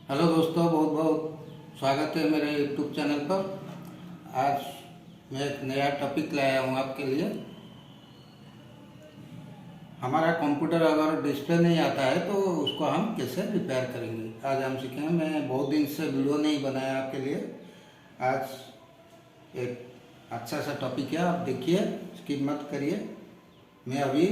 Hello दोस्तों, बहुत बहुत स्वागत है मेरे यूट्यूब चैनल पर। आज मैं एक नया टॉपिक लाया हूँ आपके लिए। हमारा कंप्यूटर अगर डिस्प्ले नहीं आता है तो उसको हम कैसे रिपेयर करेंगे, आज हम सीखेंगे। मैं बहुत दिन से वीडियो नहीं बनाया आपके लिए। आज एक अच्छा सा टॉपिक है, आप देखिए, स्किप मत करिए। मैं अभी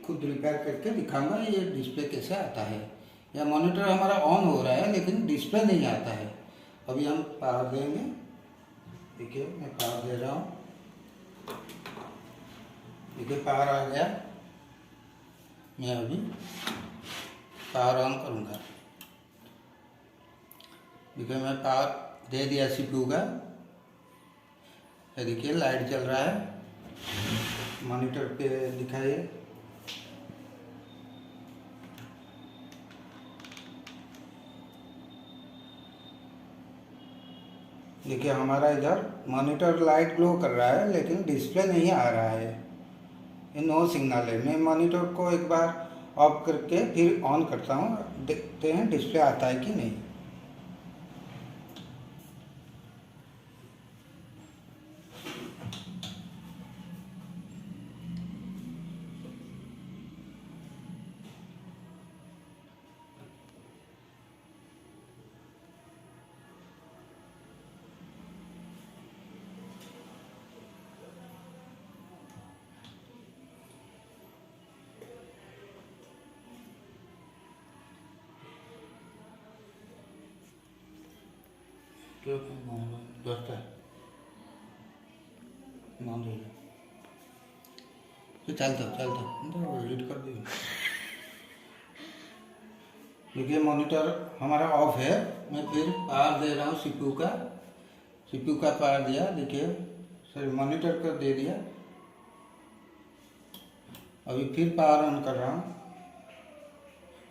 खुद रिपेयर करके दिखाऊंगा ये डिस्प्ले कैसे आता है। यह मॉनिटर हमारा ऑन हो रहा है लेकिन डिस्प्ले नहीं आता है। अभी हम पावर देंगे। देखिए मैं पावर दे रहा हूँ। देखिए पावर आ गया। मैं अभी पावर ऑन करूँगा। देखिए मैं पावर दे दिया CPU का। देखिए लाइट जल रहा है, मॉनिटर पे दिखाइए। देखिए हमारा इधर मॉनिटर लाइट ग्लो कर रहा है लेकिन डिस्प्ले नहीं आ रहा है, ये नो सिग्नल है। मैं मॉनिटर को एक बार ऑफ करके फिर ऑन करता हूँ, देखते हैं डिस्प्ले आता है कि नहीं। दोस्त चलता एडिट कर दिए। देखिए मॉनिटर हमारा ऑफ है। मैं फिर पावर दे रहा हूँ CPU का पावर दिया। देखिए सॉरी, मॉनिटर का दे दिया। अभी फिर पावर ऑन कर रहा हूँ।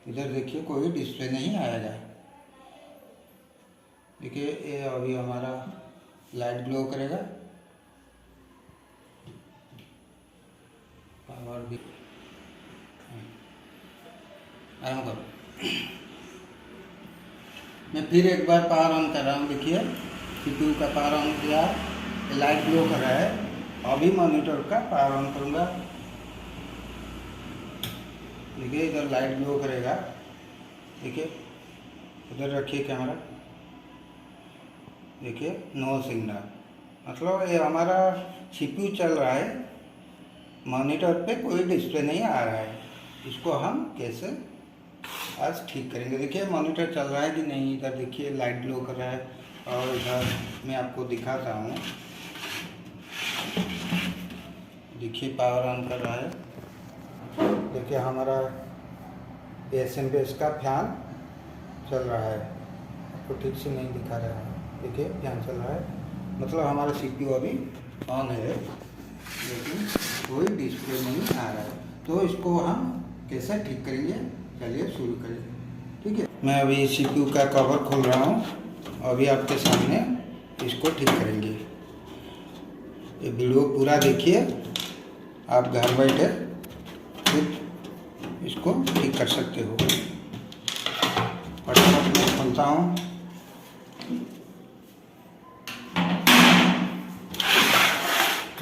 इधर देखिए कोई डिस्प्ले नहीं आएगा। देखिए ये अभी हमारा लाइट ग्लो करेगा। पावर भी आराम करो। मैं फिर एक बार पावर ऑन कर रहा हूँ। देखिए CPU का पावर ऑन किया, लाइट ग्लो कर रहा है। अभी मॉनिटर का पावर ऑन करूँगा। देखिए इधर लाइट ग्लो करेगा। देखिए इधर रखिए कैमरा। देखिए नो सिग्नल, मतलब ये हमारा CPU चल रहा है, मॉनिटर पे कोई डिस्प्ले नहीं आ रहा है। इसको हम कैसे आज ठीक करेंगे। देखिए मॉनिटर चल रहा है कि नहीं। इधर देखिए लाइट ग्लो कर रहा है और इधर मैं आपको दिखाता हूँ। देखिए पावर ऑन कर रहा है। देखिए हमारा SMPS का फैन चल रहा है, आपको ठीक से नहीं दिखा रहा है। देखिए फैन चल रहा है, मतलब हमारा CPU अभी ऑन है लेकिन कोई डिस्प्ले नहीं आ रहा है। तो इसको हम कैसे ठीक करेंगे, चलिए शुरू करें। ठीक है, मैं अभी CPU का कवर खोल रहा हूँ। अभी आपके सामने इसको ठीक करेंगे। ये वीडियो पूरा देखिए, आप घर बैठे खुद इसको ठीक कर सकते हो। फटाफट मैं खोलता हूँ।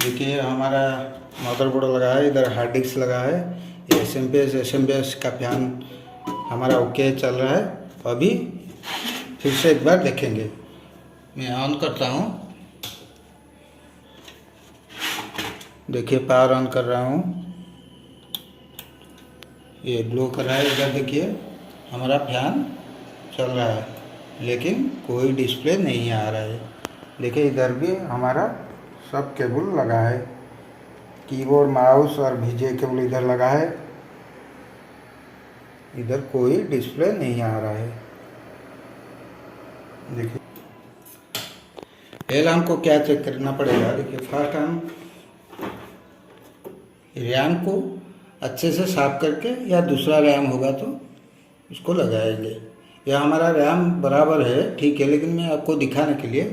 देखिए हमारा मदरबोर्ड लगा है, इधर हार्ड डिस्क लगा है। ये SMPS का फैन हमारा ओके चल रहा है। अभी फिर से एक बार देखेंगे। मैं ऑन करता हूँ। देखिए पावर ऑन कर रहा हूँ, ये ग्लो कर रहा है। इधर देखिए हमारा फैन चल रहा है लेकिन कोई डिस्प्ले नहीं आ रहा है। देखिए इधर भी हमारा सब केबल लगा है, कीबोर्ड माउस और VGA केबल इधर लगा है। इधर कोई डिस्प्ले नहीं आ रहा है। देखिए पहले हमको क्या चेक करना पड़ेगा। देखिए फर्स्ट हम रैम को अच्छे से साफ करके, या दूसरा रैम होगा तो इसको लगाएंगे। या हमारा रैम बराबर है ठीक है, लेकिन मैं आपको दिखाने के लिए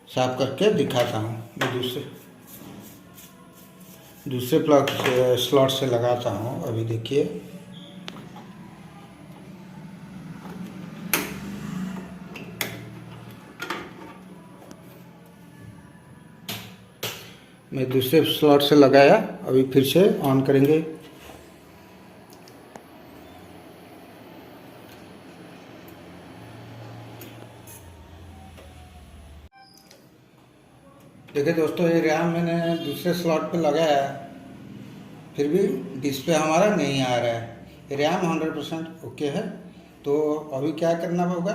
साफ करके दिखाता हूँ। मैं दूसरे प्लग से स्लॉट से लगाता हूँ। अभी देखिए मैं दूसरे स्लॉट से लगाया, अभी फिर से ऑन करेंगे। देखिए दोस्तों, ये रैम मैंने दूसरे स्लॉट पे लगाया, फिर भी डिस्प्ले हमारा नहीं आ रहा है। रैम 100% ओके है। तो अभी क्या करना होगा,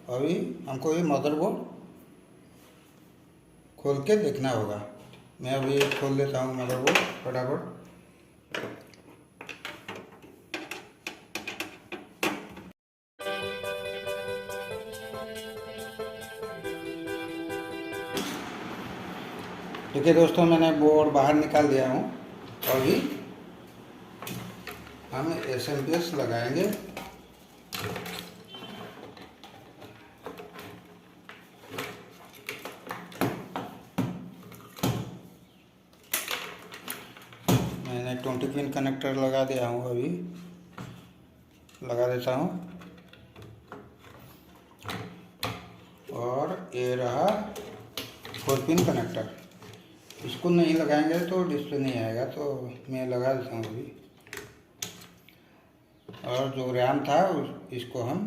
अभी हमको ये मदरबोर्ड खोल के देखना होगा। मैं अभी खोल देता हूँ मदरबोर्ड फटाफट। देखिए दोस्तों, मैंने बोर्ड बाहर निकाल दिया हूँ। अभी हम SMPS लगाएंगे। मैंने 20 पिन कनेक्टर लगा दिया हूँ, अभी लगा देता हूँ। और ये रहा 4 पिन कनेक्टर। इसको नहीं लगाएंगे तो डिस्प्ले नहीं आएगा, तो मैं लगा देता हूँ अभी। और जो रैम था इसको हम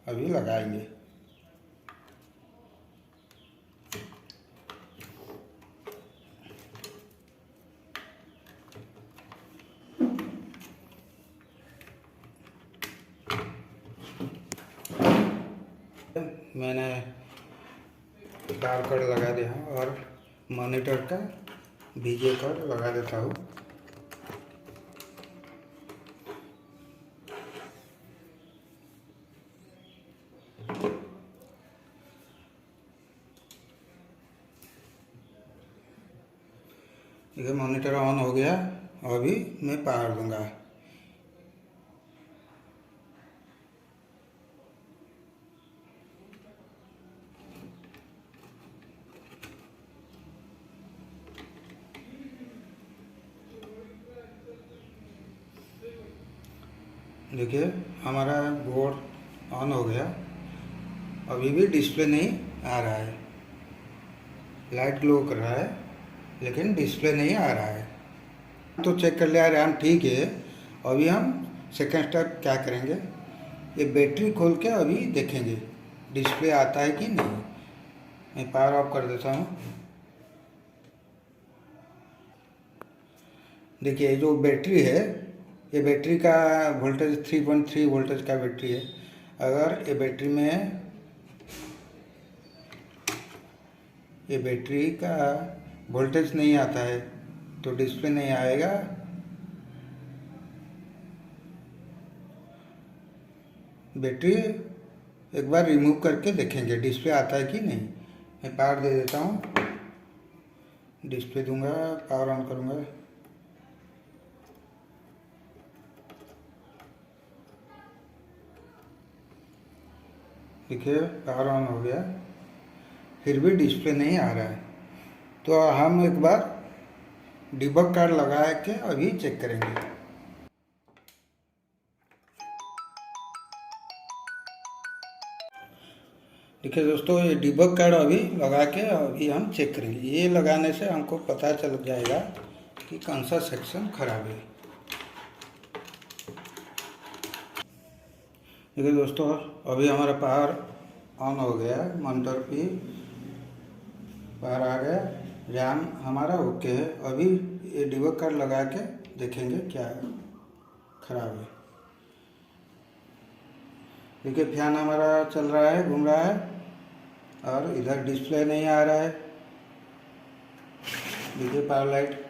अभी लगाएंगे। मैंने पावर कट लगा दिया और मॉनिटर का VGA कट लगा देता हूँ। देखिए मॉनिटर ऑन हो गया। अभी मैं पावर दूंगा। देखिए हमारा बोर्ड ऑन हो गया। अभी भी डिस्प्ले नहीं आ रहा है। लाइट ग्लो कर रहा है लेकिन डिस्प्ले नहीं आ रहा है। तो चेक कर लिया, रैम ठीक है। अभी हम सेकेंड स्टेप क्या करेंगे, ये बैटरी खोल के अभी देखेंगे डिस्प्ले आता है कि नहीं। मैं पावर ऑफ कर देता हूँ। देखिए ये जो बैटरी है, ये बैटरी का वोल्टेज 3.3 वोल्टेज का बैटरी है। अगर ये बैटरी में ये बैटरी का वोल्टेज नहीं आता है तो डिस्प्ले नहीं आएगा। बैटरी एक बार रिमूव करके देखेंगे डिस्प्ले आता है कि नहीं। मैं पावर दे देता हूँ, डिस्प्ले दूंगा, पावर ऑन करूँगा। देखिए पावर ऑन हो गया, फिर भी डिस्प्ले नहीं आ रहा है। तो हम एक बार डिबग कार्ड लगा के अभी चेक करेंगे। देखिए दोस्तों, ये डिबग कार्ड अभी लगा के अभी हम चेक करेंगे। ये लगाने से हमको पता चल जाएगा कि कौन सा सेक्शन खराब है। देखिए दोस्तों, अभी हमारा पावर ऑन हो गया, मॉनिटर पे पावर आ गया, रैम हमारा ओके है। अभी ये डिबग कार्ड लगा के देखेंगे क्या खराब है। देखिए फैन हमारा चल रहा है, घूम रहा है, और इधर डिस्प्ले नहीं आ रहा है। देखिए पावर लाइट,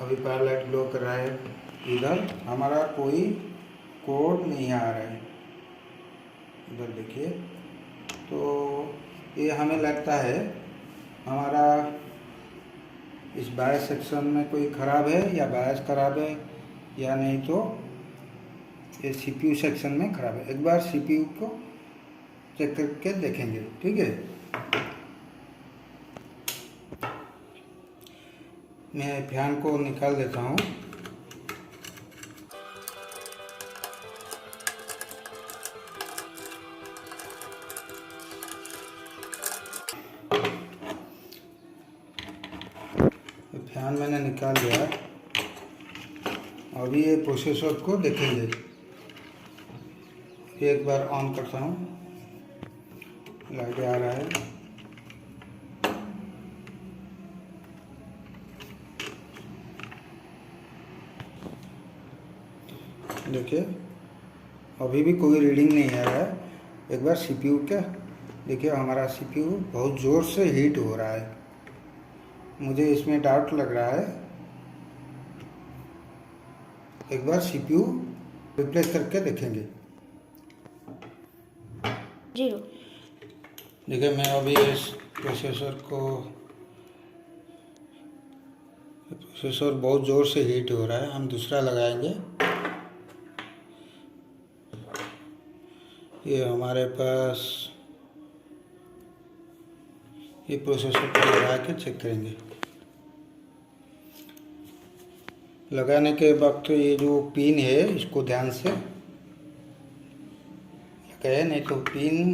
अभी पावर लाइट ग्लो कर रहा है। इधर हमारा कोई कोड नहीं आ रहा है। इधर देखिए, तो ये हमें लगता है हमारा इस बायस सेक्शन में कोई ख़राब है, या बायस ख़राब है, या नहीं तो ये CPU सेक्शन में ख़राब है। एक बार CPU को चेक करके देखेंगे, ठीक है। मैं फैन को निकाल देता हूँ। फैन मैंने निकाल दिया। अभी ये प्रोसेसर को देखेंगे। एक बार ऑन करता हूँ, लाइट आ रहा है। देखिए अभी भी कोई रीडिंग नहीं आ रहा है। एक बार सीपीयू का देखिए, हमारा सीपीयू बहुत ज़ोर से हीट हो रहा है। मुझे इसमें डाउट लग रहा है। एक बार सीपीयू रिप्लेस करके देखेंगे। जीरो। देखिए मैं अभी इस प्रोसेसर बहुत ज़ोर से हीट हो रहा है। हम दूसरा लगाएंगे। ये हमारे पास ये प्रोसेसर को लगा के चेक करेंगे। लगाने के वक्त ये जो पिन है इसको ध्यान से लगाए, नहीं तो पिन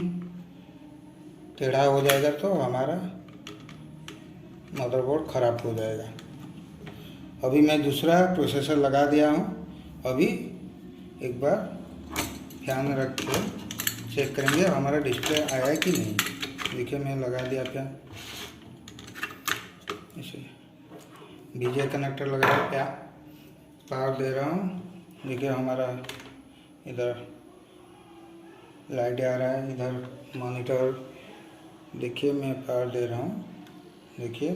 टेढ़ा हो जाएगा तो हमारा मदरबोर्ड ख़राब हो जाएगा। अभी मैं दूसरा प्रोसेसर लगा दिया हूँ। अभी एक बार ध्यान रख के चेक करेंगे हमारा डिस्प्ले आया है कि नहीं। देखिए मैं लगा दिया फैन, इसे बीजे कनेक्टर लगा दिया, पावर दे रहा हूँ। देखिए हमारा इधर लाइट आ रहा है, इधर मॉनिटर। देखिए मैं पावर दे रहा हूँ। देखिए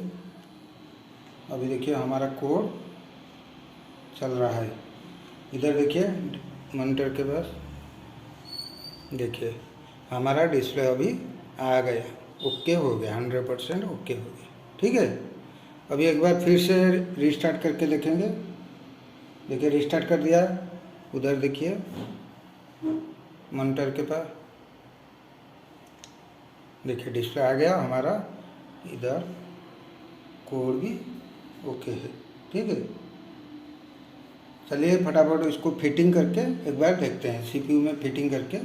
अभी देखिए हमारा कोड चल रहा है। इधर देखिए मॉनिटर के पास देखिए हमारा डिस्प्ले अभी आ गया, ओके हो गया, 100% ओके हो गया। ठीक है, अभी एक बार फिर से रीस्टार्ट करके देखेंगे। देखिए रीस्टार्ट कर दिया। उधर देखिए मॉनिटर के पास देखिए डिस्प्ले आ गया हमारा, इधर कोड भी ओके है। ठीक है, चलिए फटाफट इसको फिटिंग करके एक बार देखते हैं। सीपीयू में फिटिंग करके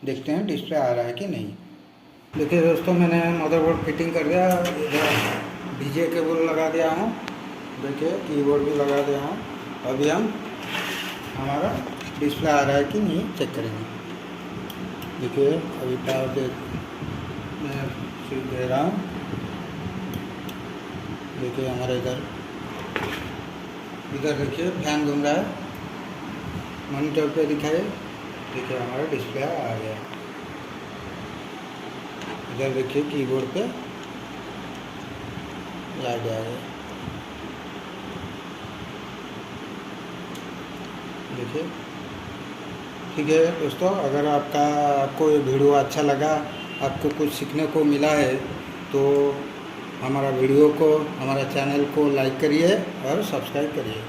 देखते हैं डिस्प्ले आ रहा है कि नहीं। देखिए दोस्तों, मैंने मदरबोर्ड फिटिंग कर दिया। इधर डीजे केबल लगा दिया हूँ। देखिए कीबोर्ड भी लगा दिया हूँ। अभी हम हमारा डिस्प्ले आ रहा है कि नहीं चेक करेंगे। देखिए अभी पावर दे मैं स्विच दे रहा हूँ। देखिए हमारा इधर देखिए फैन घूम रहा है, मॉनिटर पे दिखाए। देखिए हमारा डिस्प्ले आ गया। इधर देखिए कीबोर्ड पे लाइट आ गया। देखिए ठीक है दोस्तों, अगर आपको ये वीडियो अच्छा लगा, आपको कुछ सीखने को मिला है, तो हमारा वीडियो को, हमारा चैनल को लाइक करिए और सब्सक्राइब करिए।